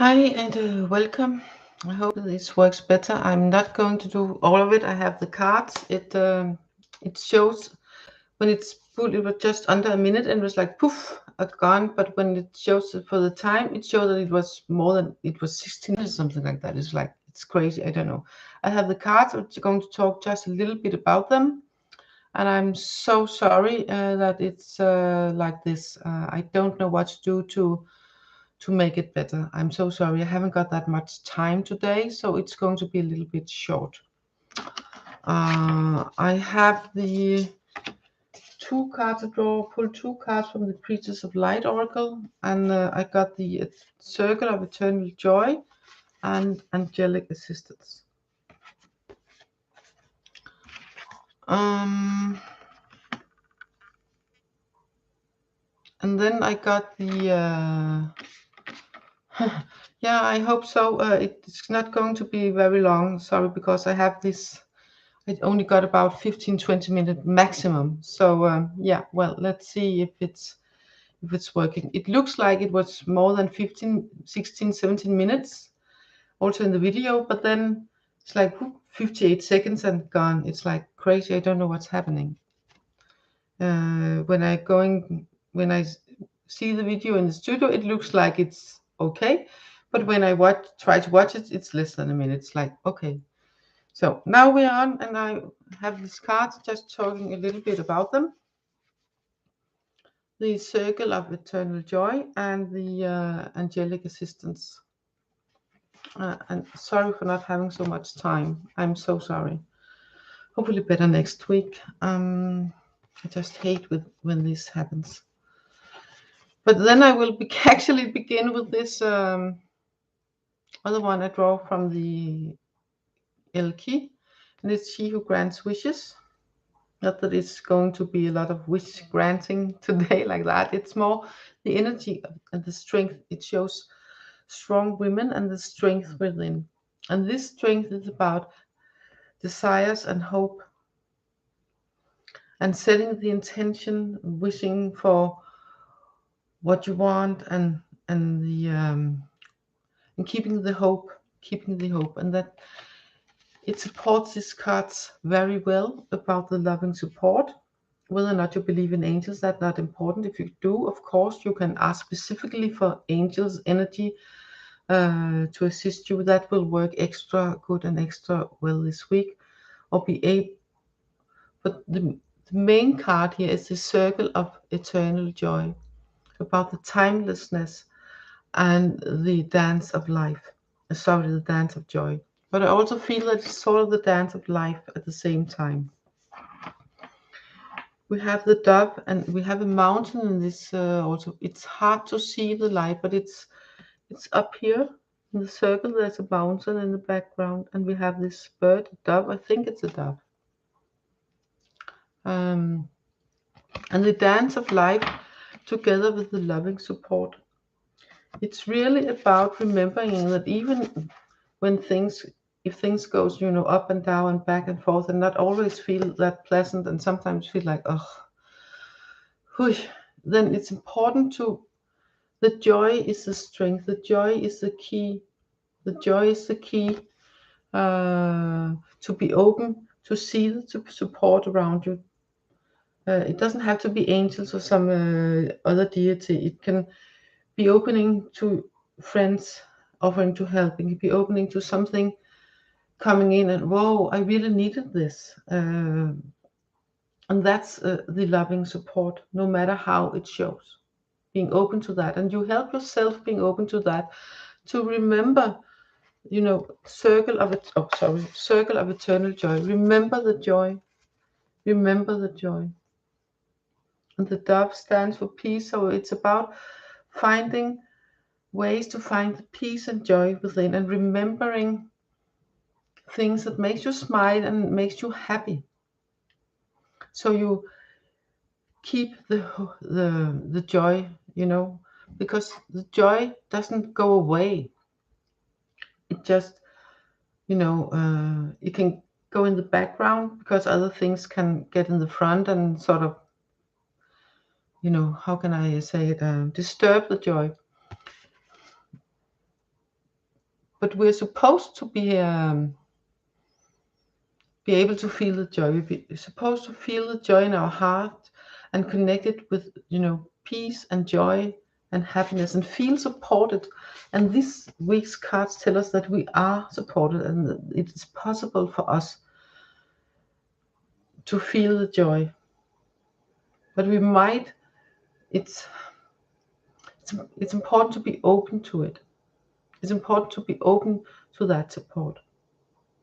Hi and welcome. I hope this works better. I'm not going to do all of it. I have the cards. It shows when it's full, it was just under a minute and it was like poof, gone. But when it shows it for the time, it showed that it was more than it was 16 minutes, something like that. It's like it's crazy. I don't know. I have the cards. I'm going to talk just a little bit about them. And I'm so sorry that it's like this. I don't know what to do to make it better. I'm so sorry. I haven't got that much time today, so it's going to be a little bit short. I have the two cards to draw, pull two cards from the Creatures of Light Oracle, and I got the Circle of Eternal Joy and Angelic Assistance. And then I got the yeah, I hope so. It's not going to be very long. Sorry, because I have this. I only got about 15-20 minutes maximum. So yeah, well, let's see if it's working. It looks like it was more than 16-17 minutes also in the video, but then it's like 58 seconds and gone. It's like crazy. I don't know what's happening. When I see the video in the studio, it looks like it's okay, but when I try to watch it, it's less than a minute. It's like okay. So now we're on, and I have these cards just talking a little bit about them. The Circle of Eternal Joy and the Angelic Assistance. And sorry for not having so much time. I'm so sorry. Hopefully better next week. I just hate when this happens. But then I will actually begin with this other one I draw from the Elki, and it's She Who Grants Wishes. Not that it's going to be a lot of wish granting today like that. It's more the energy and the strength. It shows strong women and the strength within. And this strength is about desires and hope and setting the intention, wishing for what you want and the and keeping the hope, and that it supports these cards very well about the loving support. Whether or not you believe in angels, that's not important. If you do, of course, you can ask specifically for angels' energy to assist you. That will work extra good and extra well this week. Or be able, but the main card here is the Circle of Eternal Joy, about the timelessness and the dance of life. Sorry, the dance of joy. But I also feel that it's sort of the dance of life at the same time. We have the dove and we have a mountain in this also. It's hard to see the light, but it's up here in the circle. There's a mountain in the background, and we have this bird, a dove. I think it's a dove. And the dance of life together with the loving support. It's really about remembering that even when if things goes, up and down and back and forth, and not always feel that pleasant, and sometimes feel like, then it's important the joy is the strength. The joy is the key. The joy is the key to be open, to see the support around you. It doesn't have to be angels or some other deity. It can be opening to friends offering to help. It can be opening to something coming in and, whoa, I really needed this. And that's the loving support, no matter how it shows. Being open to that. And you help yourself being open to that, to remember, circle of eternal joy. Remember the joy. Remember the joy. And the dove stands for peace. So it's about finding ways to find the peace and joy within, and remembering things that makes you smile and makes you happy. So you keep the joy, because the joy doesn't go away. It just, it can go in the background because other things can get in the front and sort of, how can I say it, disturb the joy. but we're supposed to be able to feel the joy. We're supposed to feel the joy in our heart and connect it with, peace and joy and happiness, and feel supported. And this week's cards tell us that we are supported and that it is possible for us to feel the joy. But we might, it's important to be open to it. It's important to be open to that support,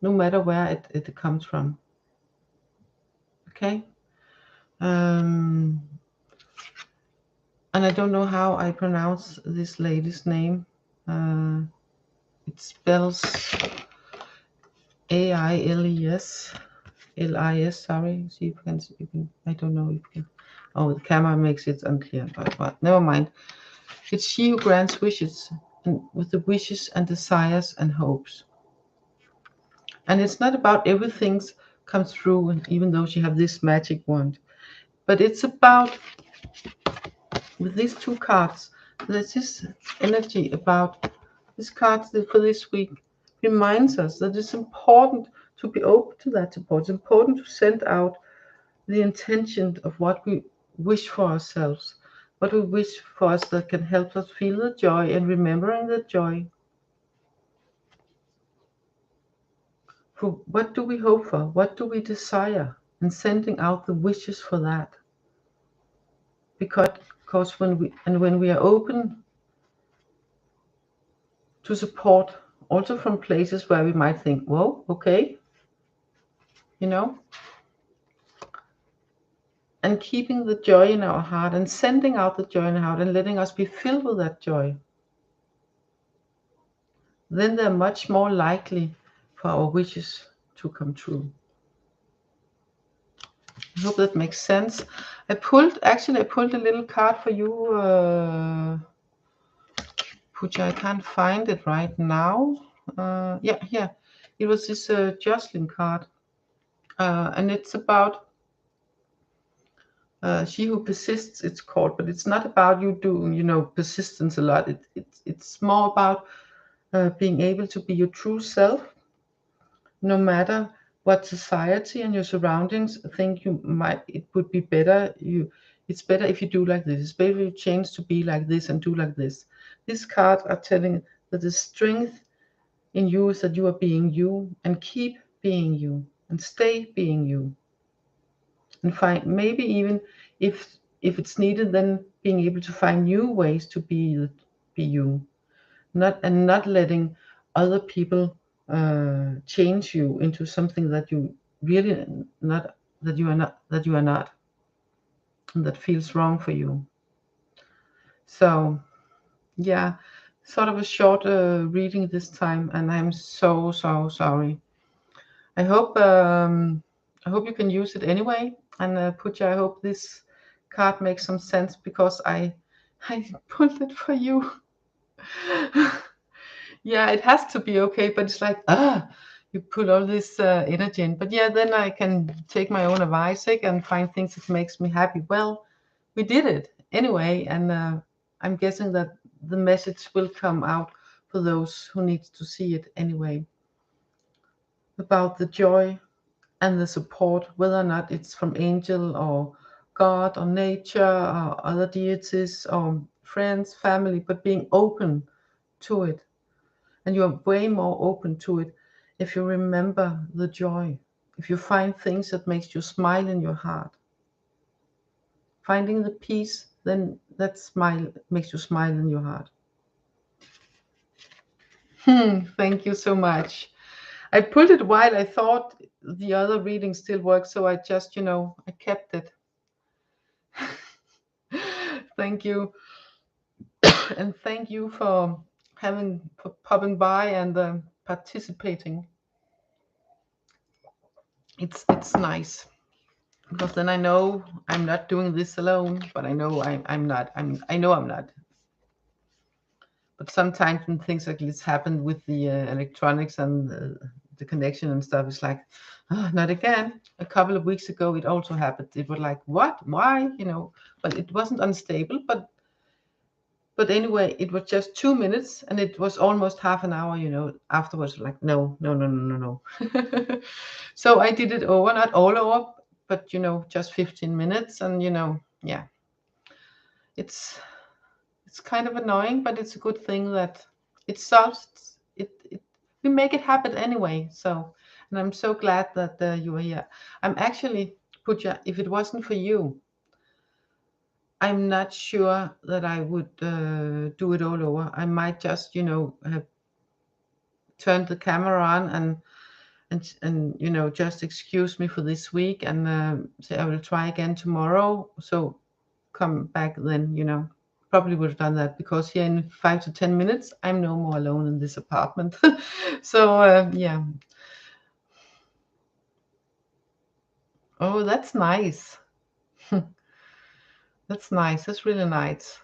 no matter where it comes from. Okay? And I don't know how I pronounce this lady's name. It spells AILES. LIS, sorry. See if you can. I don't know if you can. Oh, the camera makes it unclear, but never mind. It's she who grants wishes, and with the wishes and desires and hopes. And it's not about everything comes through, and even though she have this magic wand, but it's about, with these two cards, there's this energy about this card for this week reminds us that it's important to be open to that support. It's important to send out the intention of what we wish for ourselves, what we wish for us that can help us feel the joy, and remembering the joy. For what do we hope for? What do we desire? And sending out the wishes for that. Because when we are open to support, also from places where we might think, whoa, okay, and keeping the joy in our heart and sending out the joy in our heart and letting us be filled with that joy, then they're much more likely for our wishes to come true. I hope that makes sense. I pulled a little card for you, Puja. I can't find it right now. Yeah, here. It was this Jocelyn card. And it's about she who persists, it's called, but it's not about you doing, persistence a lot. It's more about being able to be your true self, no matter what society and your surroundings think it would be better. It's better if you do like this. It's better if you change to be like this and do like this. These cards are telling that the strength in you is that you are being you, and keep being you, and stay being you. And find, maybe even if it's needed, then being able to find new ways to be you, not letting other people change you into something that you really not, that you are not, and that feels wrong for you. So yeah, sort of a short reading this time, and I'm so sorry. I hope you can use it anyway. And Puja, I hope this card makes some sense, because I pulled it for you. Yeah, it has to be okay, but it's like, you put all this energy in. But yeah, then I can take my own advice and find things that makes me happy. Well, we did it anyway, and I'm guessing that the message will come out for those who need to see it anyway, about the joy and the support, whether or not it's from angel or God or nature or other deities or friends, family, but being open to it. And you're way more open to it if you remember the joy, if you find things that makes you smile in your heart. Finding the peace, then that smile makes you smile in your heart. Thank you so much. I pulled it while I thought the other reading still worked, so I just, I kept it. Thank you. And thank you for popping by and participating. It's nice, because then I know I'm not doing this alone, but I know I'm not. I know I'm not. But sometimes when things like this happen with the electronics and the connection and stuff, it's like, not again. A couple of weeks ago, it also happened. It was like, what? Why? But it wasn't unstable. But But anyway, it was just 2 minutes, and it was almost half an hour, you know, afterwards, like, no. So I did it over, not all over, but, you know, just 15 minutes. And, you know, yeah, it's kind of annoying, but it's a good thing that it solves it. We make it happen anyway. So, and I'm so glad that you are here. I'm actually, Pooja, if it wasn't for you, I'm not sure that I would do it all over. I might just, you know, have turned the camera on and you know, just excuse me for this week, and say I will try again tomorrow. So come back then, you know. Probably would have done that, because here in 5 to 10 minutes, I'm no more alone in this apartment. So yeah. Oh, that's nice. That's nice. That's really nice.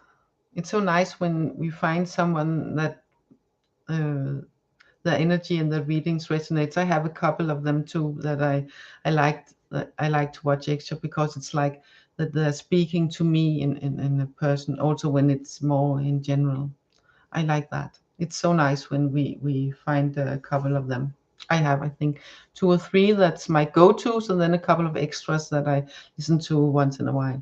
It's so nice when we find someone that the energy and the readings resonates. I have a couple of them too that I liked. I like to watch extra, because it's like that they're speaking to me in a person. Also, when it's more in general, I like that. It's so nice when we find a couple of them. I have, I think, 2 or 3 that's my go-tos, and then a couple of extras that I listen to once in a while.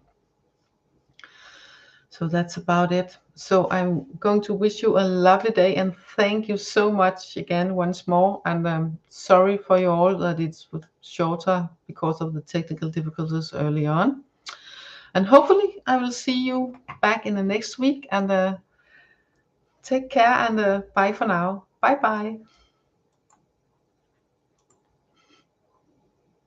So that's about it. So I'm going to wish you a lovely day, and thank you so much again once more. And I'm sorry for you all that it's shorter because of the technical difficulties early on. And hopefully I will see you back in the next week. And take care, and bye for now. Bye bye.